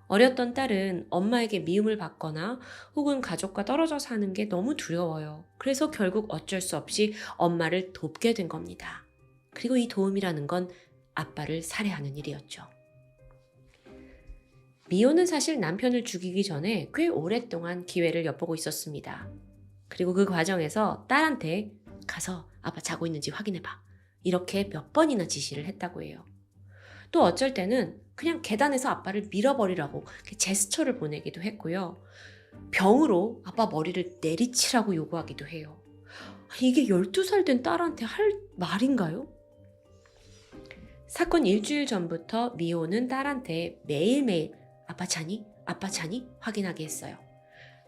S1: 어렸던 딸은 엄마에게 미움을 받거나 혹은 가족과 떨어져 사는 게 너무 두려워요. 그래서 결국 어쩔 수 없이 엄마를 돕게 된 겁니다. 그리고 이 도움이라는 건 아빠를 살해하는 일이었죠. 미호는 사실 남편을 죽이기 전에 꽤 오랫동안 기회를 엿보고 있었습니다. 그리고 그 과정에서 딸한테 가서 아빠 자고 있는지 확인해봐. 이렇게 몇 번이나 지시를 했다고 해요. 또 어쩔 때는 그냥 계단에서 아빠를 밀어버리라고 제스처를 보내기도 했고요. 병으로 아빠 머리를 내리치라고 요구하기도 해요. 이게 12살 된 딸한테 할 말인가요? 사건 일주일 전부터 미호는 딸한테 매일매일 아빠 자니? 아빠 자니? 확인하게 했어요.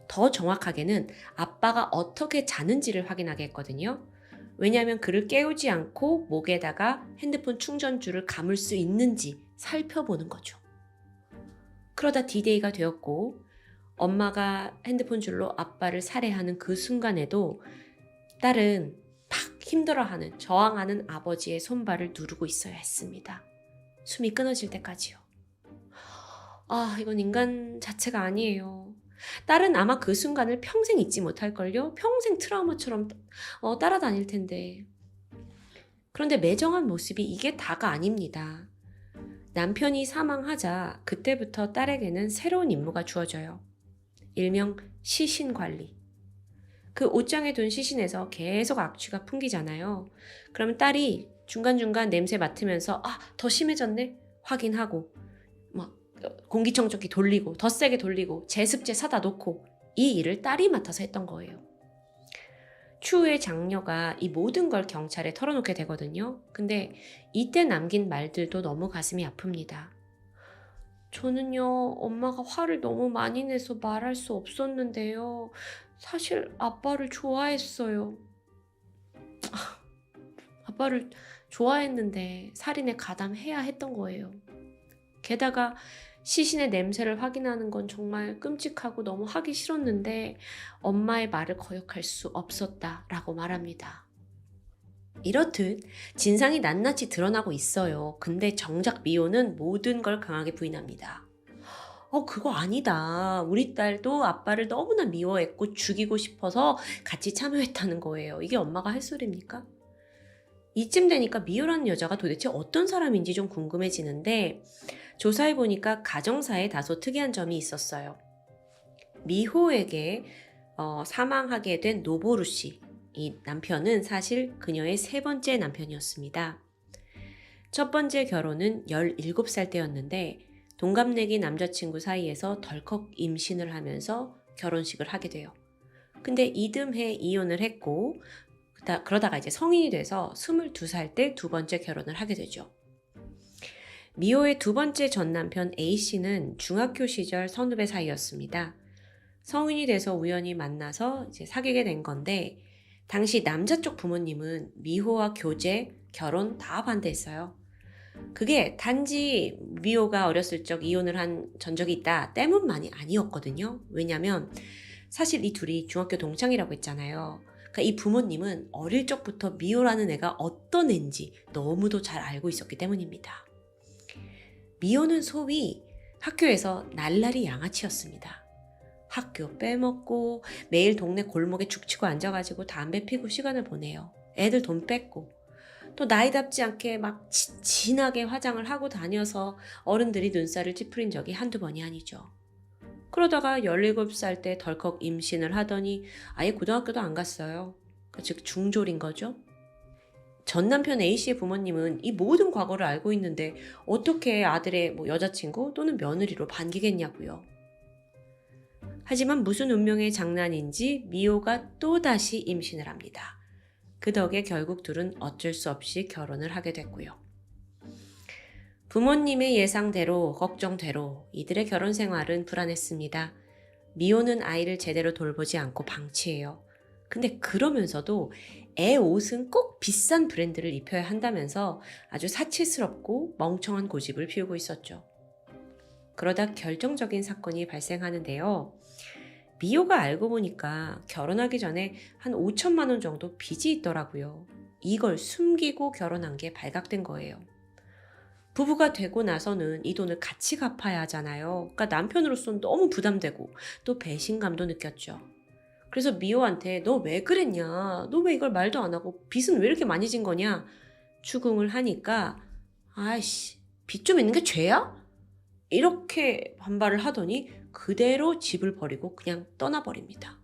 S1: 더 정확하게는 아빠가 어떻게 자는지를 확인하게 했거든요. 왜냐하면 그를 깨우지 않고 목에다가 핸드폰 충전줄을 감을 수 있는지 살펴보는 거죠. 그러다 D-Day가 되었고 엄마가 핸드폰 줄로 아빠를 살해하는 그 순간에도 딸은 막 힘들어하는, 저항하는 아버지의 손발을 누르고 있어야 했습니다. 숨이 끊어질 때까지요. 이건 인간 자체가 아니에요. 딸은 아마 그 순간을 평생 잊지 못할걸요? 평생 트라우마처럼 따라다닐 텐데. 그런데 매정한 모습이 이게 다가 아닙니다. 남편이 사망하자 그때부터 딸에게는 새로운 임무가 주어져요. 일명 시신 관리. 그 옷장에 둔 시신에서 계속 악취가 풍기잖아요. 그러면 딸이 중간중간 냄새 맡으면서 더 심해졌네? 확인하고 공기청정기 돌리고 더 세게 돌리고 제습제 사다 놓고 이 일을 딸이 맡아서 했던 거예요. 추후에 장녀가 이 모든 걸 경찰에 털어놓게 되거든요. 근데 이때 남긴 말들도 너무 가슴이 아픕니다. 저는요, 엄마가 화를 너무 많이 내서 말할 수 없었는데요. 사실 아빠를 좋아했어요. 아빠를 좋아했는데 살인에 가담해야 했던 거예요. 게다가 시신의 냄새를 확인하는 건 정말 끔찍하고 너무 하기 싫었는데 엄마의 말을 거역할 수 없었다라고 말합니다. 이렇듯 진상이 낱낱이 드러나고 있어요. 근데 정작 미호는 모든 걸 강하게 부인합니다. 그거 아니다. 우리 딸도 아빠를 너무나 미워했고 죽이고 싶어서 같이 참여했다는 거예요. 이게 엄마가 할 소리입니까? 이쯤 되니까 미호라는 여자가 도대체 어떤 사람인지 좀 궁금해지는데 조사해보니까 가정사에 다소 특이한 점이 있었어요. 미호에게 사망하게 된 노보루 씨, 이 남편은 사실 그녀의 세 번째 남편이었습니다. 첫 번째 결혼은 17살 때였는데 동갑내기 남자친구 사이에서 덜컥 임신을 하면서 결혼식을 하게 돼요. 근데 이듬해 이혼을 했고 그러다가 이제 성인이 돼서 22살 때 두 번째 결혼을 하게 되죠. 미호의 두 번째 전 남편 A씨는 중학교 시절 선후배 사이였습니다. 성인이 돼서 우연히 만나서 이제 사귀게 된 건데 당시 남자 쪽 부모님은 미호와 교제, 결혼 다 반대했어요. 그게 단지 미호가 어렸을 적 이혼을 한 전적이 있다 때문만이 아니었거든요. 왜냐면 사실 이 둘이 중학교 동창이라고 했잖아요. 그러니까 이 부모님은 어릴 적부터 미호라는 애가 어떤 애인지 너무도 잘 알고 있었기 때문입니다. 미호는 소위 학교에서 날라리 양아치였습니다. 학교 빼먹고 매일 동네 골목에 죽치고 앉아가지고 담배 피고 시간을 보내요. 애들 돈 뺏고 또 나이답지 않게 막 진하게 화장을 하고 다녀서 어른들이 눈살을 찌푸린 적이 한두 번이 아니죠. 그러다가 17살 때 덜컥 임신을 하더니 아예 고등학교도 안 갔어요. 즉 중졸인 거죠. 전 남편 A씨의 부모님은 이 모든 과거를 알고 있는데 어떻게 아들의 여자친구 또는 며느리로 반기겠냐고요. 하지만 무슨 운명의 장난인지 미호가 또다시 임신을 합니다. 그 덕에 결국 둘은 어쩔 수 없이 결혼을 하게 됐고요. 부모님의 예상대로 걱정대로 이들의 결혼 생활은 불안했습니다. 미호는 아이를 제대로 돌보지 않고 방치해요. 근데 그러면서도 애 옷은 꼭 비싼 브랜드를 입혀야 한다면서 아주 사치스럽고 멍청한 고집을 피우고 있었죠. 그러다 결정적인 사건이 발생하는데요. 미호가 알고 보니까 결혼하기 전에 한 5천만 원 정도 빚이 있더라고요. 이걸 숨기고 결혼한 게 발각된 거예요. 부부가 되고 나서는 이 돈을 같이 갚아야 하잖아요. 그러니까 남편으로서는 너무 부담되고 또 배신감도 느꼈죠. 그래서 미호한테 너 왜 그랬냐? 너 왜 이걸 말도 안 하고 빚은 왜 이렇게 많이 진 거냐? 추궁을 하니까 아이씨 빚 좀 있는 게 죄야? 이렇게 반발을 하더니 그대로 집을 버리고 그냥 떠나버립니다.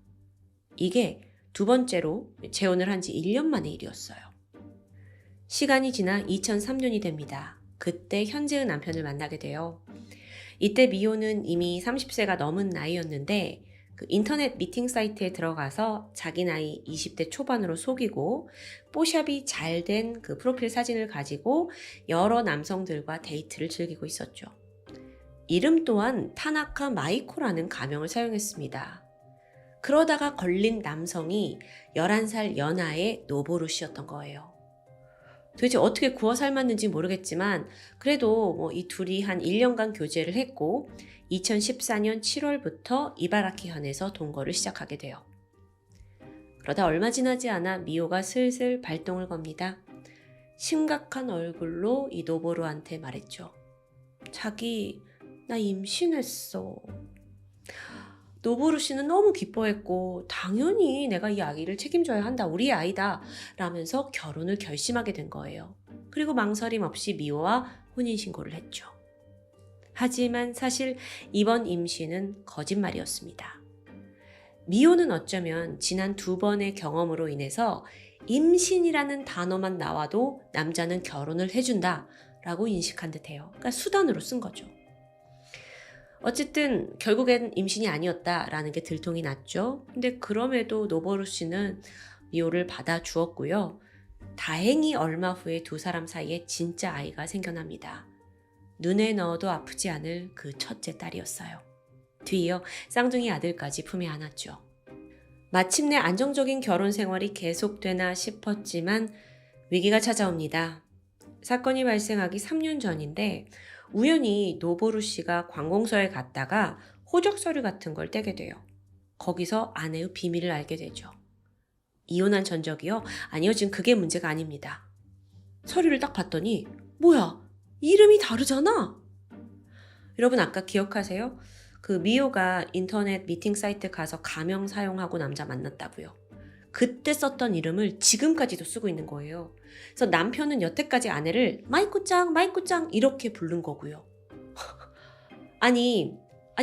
S1: 이게 두 번째로 재혼을 한 지 1년 만의 일이었어요. 시간이 지나 2003년이 됩니다. 그때 현재의 남편을 만나게 돼요. 이때 미호는 이미 30세가 넘은 나이였는데 그 인터넷 미팅 사이트에 들어가서 자기 나이 20대 초반으로 속이고 뽀샵이 잘 된 그 프로필 사진을 가지고 여러 남성들과 데이트를 즐기고 있었죠. 이름 또한 타나카 마이코라는 가명을 사용했습니다. 그러다가 걸린 남성이 11살 연하의 노보루 씨였던 거예요. 도대체 어떻게 구워 삶았는지 모르겠지만 그래도 이 둘이 한 1년간 교제를 했고 2014년 7월부터 이바라키현에서 동거를 시작하게 돼요. 그러다 얼마 지나지 않아 미호가 슬슬 발동을 겁니다. 심각한 얼굴로 이 노보루한테 말했죠. 자기, 나 임신했어. 노보루 씨는 너무 기뻐했고 당연히 내가 이 아기를 책임져야 한다. 우리 아이다. 라면서 결혼을 결심하게 된 거예요. 그리고 망설임 없이 미호와 혼인신고를 했죠. 하지만 사실 이번 임신은 거짓말이었습니다. 미호는 어쩌면 지난 2번의 경험으로 인해서 임신이라는 단어만 나와도 남자는 결혼을 해준다 라고 인식한 듯해요. 그러니까 수단으로 쓴 거죠. 어쨌든 결국엔 임신이 아니었다라는 게 들통이 났죠. 근데 그럼에도 노보루 씨는 미호를 받아주었고요. 다행히 얼마 후에 두 사람 사이에 진짜 아이가 생겨납니다. 눈에 넣어도 아프지 않을 그 첫째 딸이었어요. 뒤이어 쌍둥이 아들까지 품에 안았죠. 마침내 안정적인 결혼 생활이 계속되나 싶었지만 위기가 찾아옵니다. 사건이 발생하기 3년 전인데 우연히 노보루 씨가 관공서에 갔다가 호적 서류 같은 걸 떼게 돼요. 거기서 아내의 비밀을 알게 되죠. 이혼한 전적이요? 아니요, 지금 그게 문제가 아닙니다. 서류를 딱 봤더니 뭐야? 이름이 다르잖아? 여러분 아까 기억하세요? 그 미호가 인터넷 미팅 사이트 가서 가명 사용하고 남자 만났다고요. 그때 썼던 이름을 지금까지도 쓰고 있는 거예요. 그래서 남편은 여태까지 아내를 마이코짱 마이코짱 이렇게 부른 거고요. 아니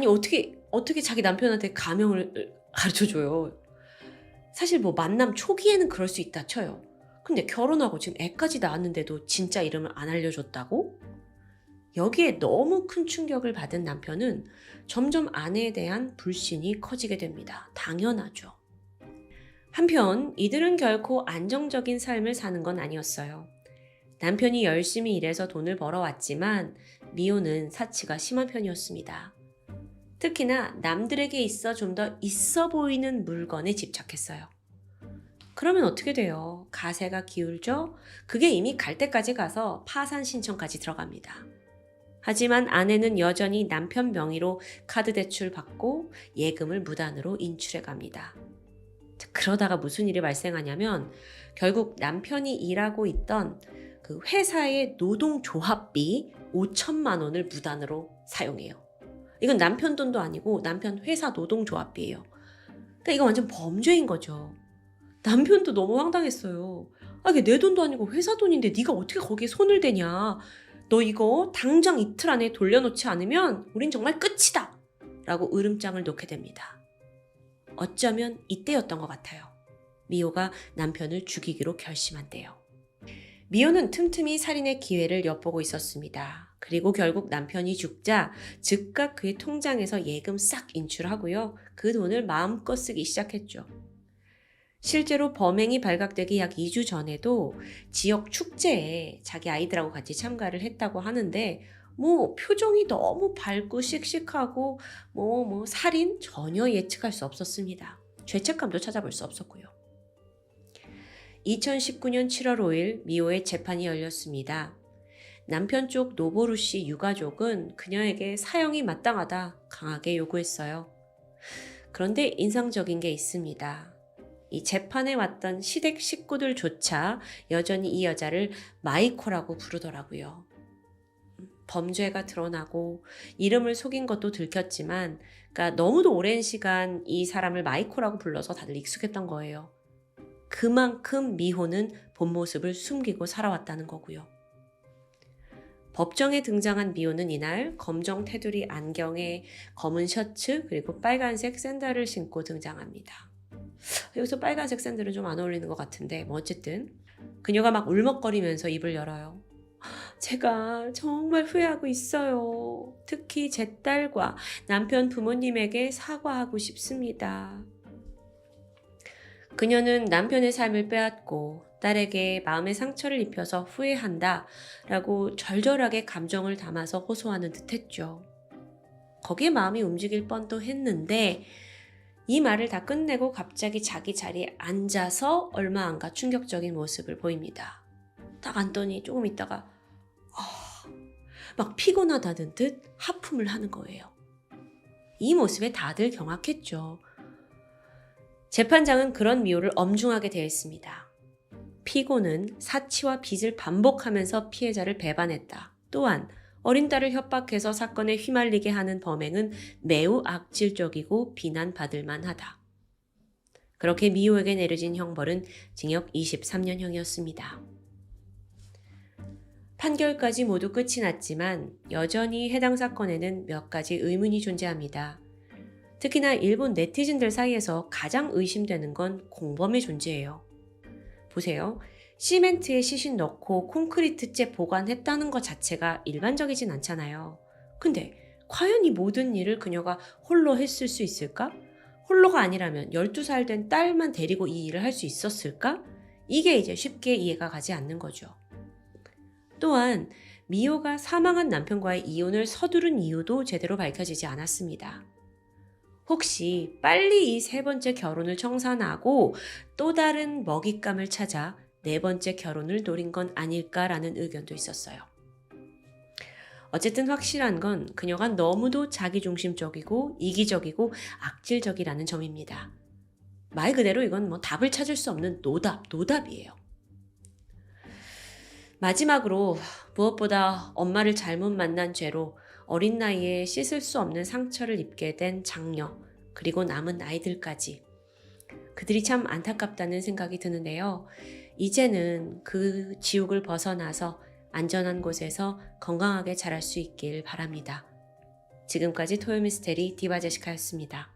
S1: 어떻게 자기 남편한테 가명을 가르쳐줘요. 사실 만남 초기에는 그럴 수 있다 쳐요. 근데 결혼하고 지금 애까지 낳았는데도 진짜 이름을 안 알려줬다고? 여기에 너무 큰 충격을 받은 남편은 점점 아내에 대한 불신이 커지게 됩니다. 당연하죠. 한편 이들은 결코 안정적인 삶을 사는 건 아니었어요. 남편이 열심히 일해서 돈을 벌어왔지만 미호는 사치가 심한 편이었습니다. 특히나 남들에게 있어 좀 더 있어 보이는 물건에 집착했어요. 그러면 어떻게 돼요? 가세가 기울죠? 그게 이미 갈 때까지 가서 파산 신청까지 들어갑니다. 하지만 아내는 여전히 남편 명의로 카드 대출 받고 예금을 무단으로 인출해 갑니다. 그러다가 무슨 일이 발생하냐면 결국 남편이 일하고 있던 그 회사의 노동조합비 5천만 원을 무단으로 사용해요. 이건 남편 돈도 아니고 남편 회사 노동조합비예요. 그러니까 이거 완전 범죄인 거죠. 남편도 너무 황당했어요. 아, 이게 내 돈도 아니고 회사 돈인데 네가 어떻게 거기에 손을 대냐. 너 이거 당장 이틀 안에 돌려놓지 않으면 우린 정말 끝이다. 라고 으름장을 놓게 됩니다. 어쩌면 이때였던 것 같아요. 미호가 남편을 죽이기로 결심한 때요. 미호는 틈틈이 살인의 기회를 엿보고 있었습니다. 그리고 결국 남편이 죽자 즉각 그의 통장에서 예금 싹 인출하고요. 그 돈을 마음껏 쓰기 시작했죠. 실제로 범행이 발각되기 약 2주 전에도 지역 축제에 자기 아이들하고 같이 참가를 했다고 하는데 표정이 너무 밝고 씩씩하고 살인 전혀 예측할 수 없었습니다. 죄책감도 찾아볼 수 없었고요. 2019년 7월 5일 미호의 재판이 열렸습니다. 남편 쪽 노보루 씨 유가족은 그녀에게 사형이 마땅하다 강하게 요구했어요. 그런데 인상적인 게 있습니다. 이 재판에 왔던 시댁 식구들조차 여전히 이 여자를 마이코라고 부르더라고요. 범죄가 드러나고 이름을 속인 것도 들켰지만 그러니까 너무도 오랜 시간 이 사람을 마이코라고 불러서 다들 익숙했던 거예요. 그만큼 미호는 본 모습을 숨기고 살아왔다는 거고요. 법정에 등장한 미호는 이날 검정 테두리 안경에 검은 셔츠 그리고 빨간색 샌들을 신고 등장합니다. 여기서 빨간색 샌들은 좀 안 어울리는 것 같은데 어쨌든 그녀가 막 울먹거리면서 입을 열어요. 제가 정말 후회하고 있어요. 특히 제 딸과 남편 부모님에게 사과하고 싶습니다. 그녀는 남편의 삶을 빼앗고 딸에게 마음의 상처를 입혀서 후회한다 라고 절절하게 감정을 담아서 호소하는 듯 했죠. 거기에 마음이 움직일 뻔도 했는데 이 말을 다 끝내고 갑자기 자기 자리에 앉아서 얼마 안 가 충격적인 모습을 보입니다. 딱 앉더니 조금 있다가 막 피곤하다는 듯 하품을 하는 거예요. 이 모습에 다들 경악했죠. 재판장은 그런 미호를 엄중하게 대했습니다. 피고는 사치와 빚을 반복하면서 피해자를 배반했다. 또한 어린 딸을 협박해서 사건에 휘말리게 하는 범행은 매우 악질적이고 비난받을 만하다. 그렇게 미호에게 내려진 형벌은 징역 23년형이었습니다. 판결까지 모두 끝이 났지만 여전히 해당 사건에는 몇 가지 의문이 존재합니다. 특히나 일본 네티즌들 사이에서 가장 의심되는 건 공범의 존재예요. 보세요. 시멘트에 시신 넣고 콘크리트째 보관했다는 것 자체가 일반적이진 않잖아요. 근데 과연 이 모든 일을 그녀가 홀로 했을 수 있을까? 홀로가 아니라면 12살 된 딸만 데리고 이 일을 할 수 있었을까? 이게 이제 쉽게 이해가 가지 않는 거죠. 또한 미호가 사망한 남편과의 이혼을 서두른 이유도 제대로 밝혀지지 않았습니다. 혹시 빨리 이 세 번째 결혼을 청산하고 또 다른 먹잇감을 찾아 네 번째 결혼을 노린 건 아닐까라는 의견도 있었어요. 어쨌든 확실한 건 그녀가 너무도 자기중심적이고 이기적이고 악질적이라는 점입니다. 말 그대로 이건 답을 찾을 수 없는 노답이에요. 마지막으로 무엇보다 엄마를 잘못 만난 죄로 어린 나이에 씻을 수 없는 상처를 입게 된 장녀, 그리고 남은 아이들까지. 그들이 참 안타깝다는 생각이 드는데요. 이제는 그 지옥을 벗어나서 안전한 곳에서 건강하게 자랄 수 있길 바랍니다. 지금까지 토요미스테리 디바제시카였습니다.